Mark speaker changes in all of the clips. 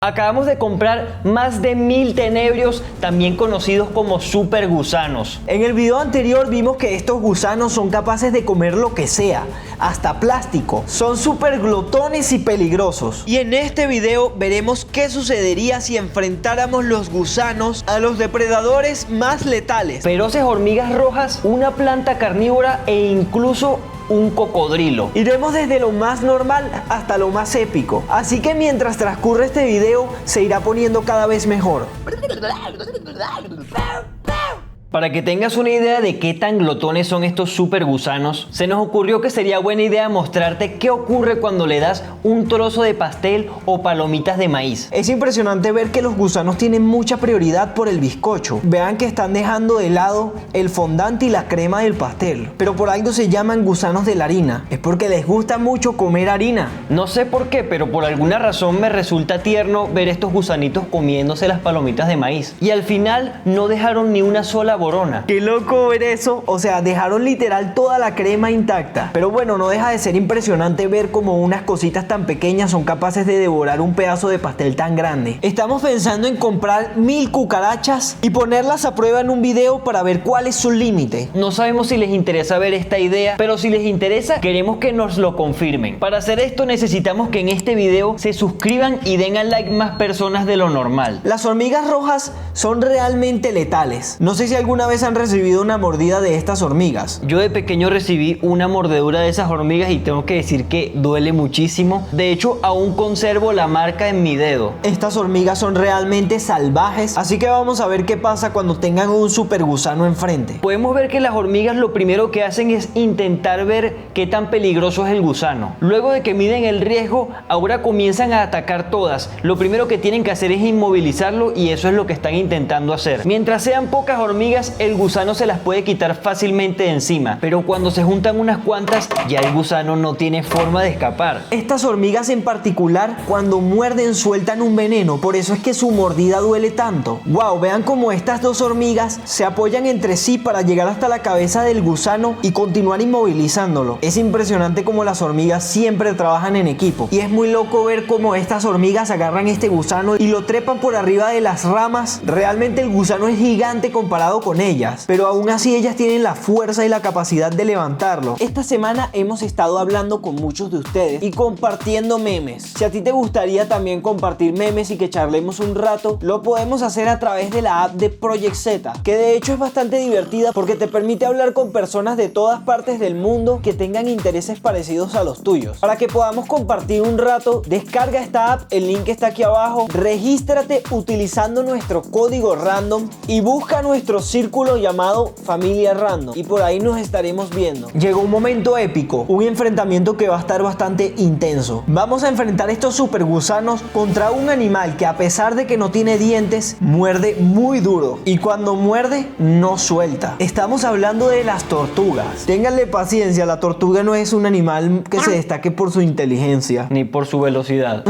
Speaker 1: Acabamos de comprar más de 1000 tenebrios, también conocidos como super gusanos.
Speaker 2: En el video anterior vimos que estos gusanos son capaces de comer lo que sea, hasta plástico. Son súper glotones y peligrosos. Y en este video veremos qué sucedería si enfrentáramos los gusanos a los depredadores más letales.
Speaker 1: Feroces hormigas rojas, una planta carnívora e incluso un cocodrilo.
Speaker 2: Iremos desde lo más normal hasta lo más épico. Así que mientras transcurre este video se irá poniendo cada vez mejor.
Speaker 1: Para que tengas una idea de qué tan glotones son estos super gusanos, se nos ocurrió que sería buena idea mostrarte qué ocurre cuando le das un trozo de pastel o palomitas de maíz.
Speaker 2: Es impresionante ver que los gusanos tienen mucha prioridad por el bizcocho. Vean que están dejando de lado el fondant y la crema del pastel. Pero por algo se llaman gusanos de la harina. Es porque les gusta mucho comer harina.
Speaker 1: No sé por qué, pero por alguna razón me resulta tierno ver estos gusanitos comiéndose las palomitas de maíz. Y al final no dejaron ni una sola borona.
Speaker 2: Qué loco ver eso, o sea, dejaron literal toda la crema intacta. Pero bueno, no deja de ser impresionante ver cómo unas cositas tan pequeñas son capaces de devorar un pedazo de pastel tan grande. Estamos pensando en comprar 1000 cucarachas y ponerlas a prueba en un video para ver cuál es su límite.
Speaker 1: No sabemos si les interesa ver esta idea, pero si les interesa, queremos que nos lo confirmen. Para hacer esto necesitamos que en este video se suscriban y den al like más personas de lo normal.
Speaker 2: Las hormigas rojas son realmente letales. No sé si alguna vez han recibido una mordida de estas hormigas.
Speaker 1: Yo de pequeño recibí una mordedura de esas hormigas y tengo que decir que duele muchísimo. De hecho, aún conservo la marca en mi dedo.
Speaker 2: Estas hormigas son realmente salvajes, así que vamos a ver qué pasa cuando tengan un super gusano enfrente.
Speaker 1: Podemos ver que las hormigas lo primero que hacen es intentar ver qué tan peligroso es el gusano. Luego de que miden el riesgo, ahora comienzan a atacar todas. Lo primero que tienen que hacer es inmovilizarlo y eso es lo que están intentando hacer. Mientras sean pocas hormigas, el gusano se las puede quitar fácilmente de encima, pero cuando se juntan unas cuantas, ya el gusano no tiene forma de escapar.
Speaker 2: Estas hormigas en particular, cuando muerden sueltan un veneno, por eso es que su mordida duele tanto. Wow, vean cómo estas dos hormigas se apoyan entre sí para llegar hasta la cabeza del gusano y continuar inmovilizándolo. Es impresionante cómo las hormigas siempre trabajan en equipo y es muy loco ver cómo estas hormigas agarran este gusano y lo trepan por arriba de las ramas. Realmente el gusano es gigante comparado con ellas, pero aún así ellas tienen la fuerza y la capacidad de levantarlo. Esta semana hemos estado hablando con muchos de ustedes y compartiendo memes. Si a ti te gustaría también compartir memes y que charlemos un rato, lo podemos hacer a través de la app de Project Z, que de hecho es bastante divertida porque te permite hablar con personas de todas partes del mundo que tengan intereses parecidos a los tuyos. Para que podamos compartir un rato, descarga esta app, el link está aquí abajo, regístrate utilizando nuestro código random y busca nuestro círculo llamado Familia Random y por ahí nos estaremos viendo. Llegó un momento épico, un enfrentamiento que va a estar bastante intenso. Vamos a enfrentar estos super gusanos contra un animal que, a pesar de que no tiene dientes, muerde muy duro y cuando muerde no suelta. Estamos hablando de las tortugas. Ténganle paciencia, la tortuga no es un animal que se destaque por su inteligencia
Speaker 1: ni por su velocidad.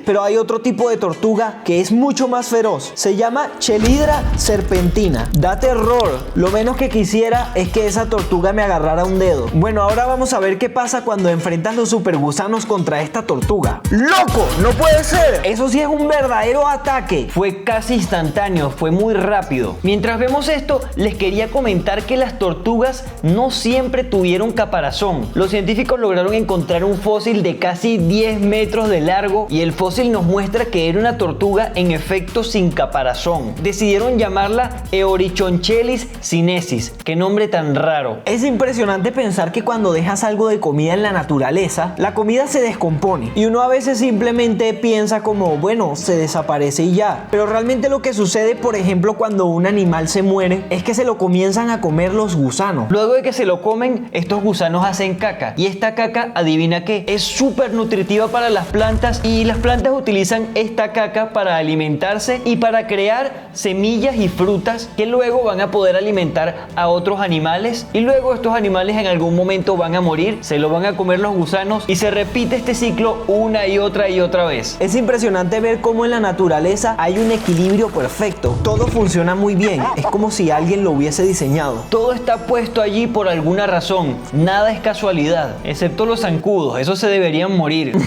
Speaker 2: Pero hay otro tipo de tortuga que es mucho más feroz. Se llama Chelydra serpentina. Da terror. Lo menos que quisiera es que esa tortuga me agarrara un dedo. Bueno, ahora vamos a ver qué pasa cuando enfrentas los supergusanos contra esta tortuga. ¡Loco! ¡No puede ser! Eso sí es un verdadero ataque.
Speaker 1: Fue casi instantáneo, fue muy rápido. Mientras vemos esto, les quería comentar que las tortugas no siempre tuvieron caparazón. Los científicos lograron encontrar un fósil de casi 10 metros de largo y el fósil nos muestra que era una tortuga en efecto sin caparazón. Decidieron llamarla Eorichonchelis sinensis. Qué nombre tan raro.
Speaker 2: Es impresionante pensar que cuando dejas algo de comida en la naturaleza, la comida se descompone y uno a veces simplemente piensa como, bueno, se desaparece y ya. Pero realmente lo que sucede, por ejemplo, cuando un animal se muere, es que se lo comienzan a comer los gusanos.
Speaker 1: Luego de que se lo comen, estos gusanos hacen caca y esta caca, adivina qué, es súper nutritiva para las plantas y las plantas utilizan esta caca para alimentarse y para crear semillas y frutas presas que luego van a poder alimentar a otros animales y luego estos animales en algún momento van a morir, se lo van a comer los gusanos y se repite este ciclo una y otra vez.
Speaker 2: Es impresionante ver cómo en la naturaleza hay un equilibrio perfecto. Todo funciona muy bien. Es como si alguien lo hubiese diseñado.
Speaker 1: Todo está puesto allí por alguna razón. Nada es casualidad, excepto los zancudos. Esos se deberían morir.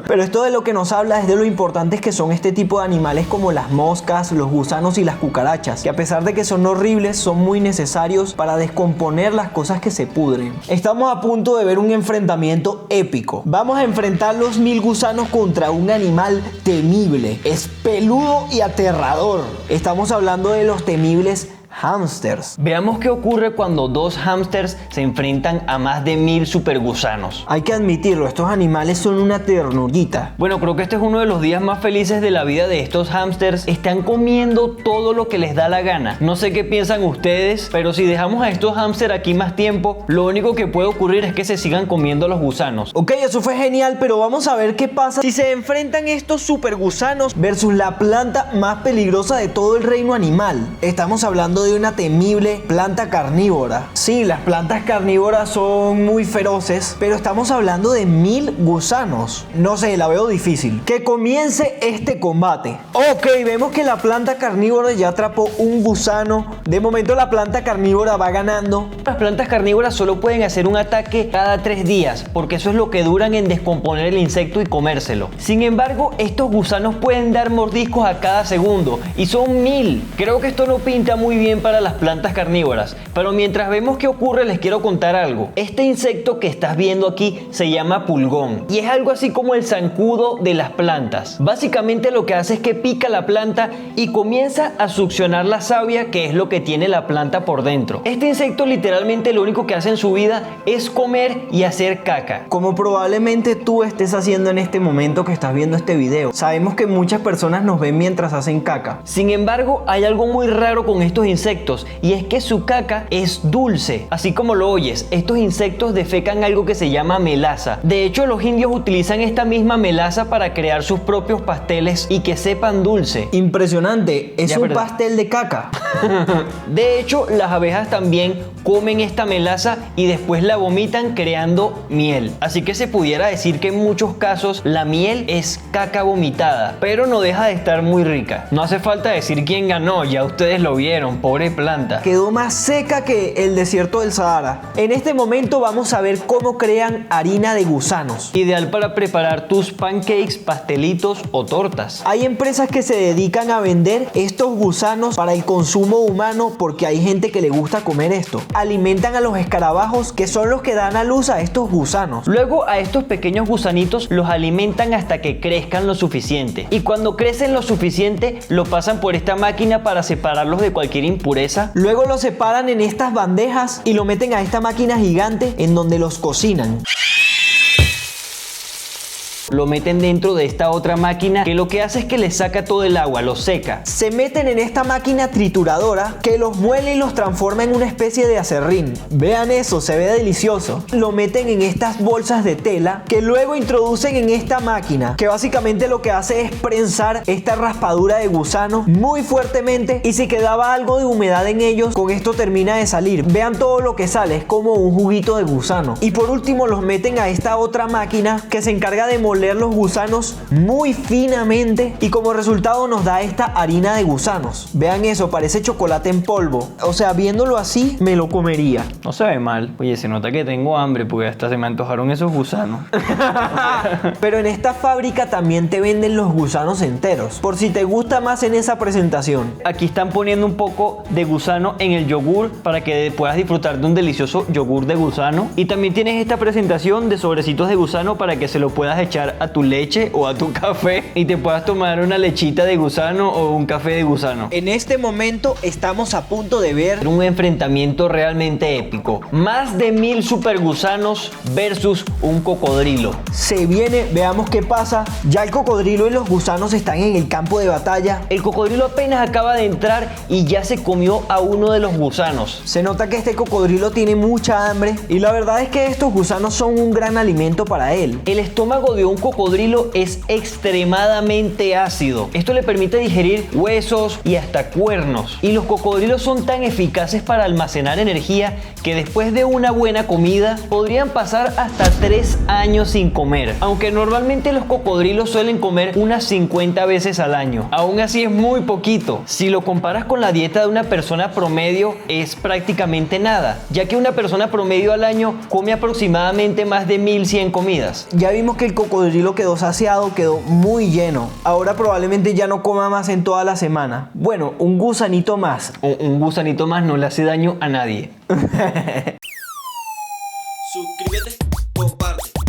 Speaker 2: Pero esto de lo que nos habla es de lo importantes que son este tipo de animales como las moscas, los gusanos y las cucarachas, que a pesar de que son horribles, son muy necesarios para descomponer las cosas que se pudren. Estamos a punto de ver un enfrentamiento épico. Vamos a enfrentar los 1000 gusanos contra un animal temible. Es peludo y aterrador. Estamos hablando de los temibles hámsters.
Speaker 1: Veamos qué ocurre cuando dos hámsters se enfrentan a más de 1000 supergusanos.
Speaker 2: Hay que admitirlo, estos animales son una ternurita.
Speaker 1: Bueno, creo que este es uno de los días más felices de la vida de estos hámsters. Están comiendo todo lo que les da la gana. No sé qué piensan ustedes, pero si dejamos a estos hámsters aquí más tiempo, lo único que puede ocurrir es que se sigan comiendo los gusanos.
Speaker 2: Ok, eso fue genial, pero vamos a ver qué pasa si se enfrentan estos supergusanos versus la planta más peligrosa de todo el reino animal. Estamos hablando de una temible planta carnívora. Sí, las plantas carnívoras son muy feroces, pero estamos hablando de 1000 gusanos. No sé, la veo difícil. Que comience este combate. Ok, vemos que la planta carnívora ya atrapó un gusano. De momento la planta carnívora va ganando.
Speaker 1: Las plantas carnívoras solo pueden hacer un ataque cada 3 días, porque eso es lo que duran en descomponer el insecto y comérselo. Sin embargo, estos gusanos pueden dar mordiscos a cada segundo, y son 1000. Creo que esto no pinta muy bien para las plantas carnívoras, pero mientras vemos qué ocurre les quiero contar algo. Este insecto que estás viendo aquí se llama pulgón y es algo así como el zancudo de las plantas. Básicamente lo que hace es que pica la planta y comienza a succionar la savia, que es lo que tiene la planta por dentro. Este insecto literalmente lo único que hace en su vida es comer y hacer caca.
Speaker 2: Como probablemente tú estés haciendo en este momento que estás viendo este video. Sabemos que muchas personas nos ven mientras hacen caca.
Speaker 1: Sin embargo, hay algo muy raro con estos insectos y es que su caca es dulce. Así como lo oyes, estos insectos defecan algo que se llama melaza. De hecho, los indios utilizan esta misma melaza para crear sus propios pasteles y que sepan dulce.
Speaker 2: Impresionante, es un pastel de caca.
Speaker 1: De hecho, las abejas también comen esta melaza y después la vomitan creando miel. Así que se pudiera decir que en muchos casos la miel es caca vomitada, pero no deja de estar muy rica. No hace falta decir quién ganó, ya ustedes lo vieron, pobre planta.
Speaker 2: Quedó más seca que el desierto del Sahara. En este momento vamos a ver cómo crean harina de gusanos.
Speaker 1: Ideal para preparar tus pancakes, pastelitos o tortas.
Speaker 2: Hay empresas que se dedican a vender estos gusanos para el consumo humano porque hay gente que le gusta comer esto. Alimentan a los escarabajos, que son los que dan a luz a estos gusanos.
Speaker 1: Luego a estos pequeños gusanitos los alimentan hasta que crezcan lo suficiente. Y cuando crecen lo suficiente, lo pasan por esta máquina para separarlos de cualquier impureza.
Speaker 2: Luego los separan en estas bandejas y lo meten a esta máquina gigante en donde los cocinan.
Speaker 1: Lo meten dentro de esta otra máquina que lo que hace es que les saca todo el agua, los seca.
Speaker 2: Se meten en esta máquina trituradora que los muele y los transforma en una especie de aserrín. Vean eso, se ve delicioso. Lo meten en estas bolsas de tela que luego introducen en esta máquina, que básicamente lo que hace es prensar esta raspadura de gusano muy fuertemente, y si quedaba algo de humedad en ellos, con esto termina de salir. Vean todo lo que sale, es como un juguito de gusano. Y por último los meten a esta otra máquina que se encarga de moler los gusanos muy finamente, y como resultado nos da esta harina de gusanos. Vean eso, parece chocolate en polvo. O sea, viéndolo así me lo comería.
Speaker 1: No se ve mal. Oye, se nota que tengo hambre porque hasta se me antojaron esos gusanos.
Speaker 2: Pero en esta fábrica también te venden los gusanos enteros, por si te gusta más en esa presentación.
Speaker 1: Aquí están poniendo un poco de gusano en el yogur para que puedas disfrutar de un delicioso yogur de gusano. Y también tienes esta presentación de sobrecitos de gusano para que se lo puedas echar a tu leche o a tu café y te puedas tomar una lechita de gusano o un café de gusano.
Speaker 2: En este momento estamos a punto de ver
Speaker 1: un enfrentamiento realmente épico. Más de 1000 supergusanos versus un cocodrilo.
Speaker 2: Se viene, veamos qué pasa. Ya el cocodrilo y los gusanos están en el campo de batalla.
Speaker 1: El cocodrilo apenas acaba de entrar y ya se comió a uno de los gusanos.
Speaker 2: Se nota que este cocodrilo tiene mucha hambre y la verdad es que estos gusanos son un gran alimento para él.
Speaker 1: El estómago de un un cocodrilo es extremadamente ácido. Esto le permite digerir huesos y hasta cuernos. Y los cocodrilos son tan eficaces para almacenar energía que después de una buena comida podrían pasar hasta 3 años sin comer. Aunque normalmente los cocodrilos suelen comer unas 50 veces al año. Aún así es muy poquito. Si lo comparas con la dieta de una persona promedio, es prácticamente nada, ya que una persona promedio al año come aproximadamente más de 1100 comidas.
Speaker 2: Ya vimos que el cocodrilo quedó saciado, quedó muy lleno. Ahora probablemente ya no coma más en toda la semana. Bueno, un gusanito más.
Speaker 1: Un gusanito más no le hace daño a nadie.
Speaker 3: Suscríbete, comparte.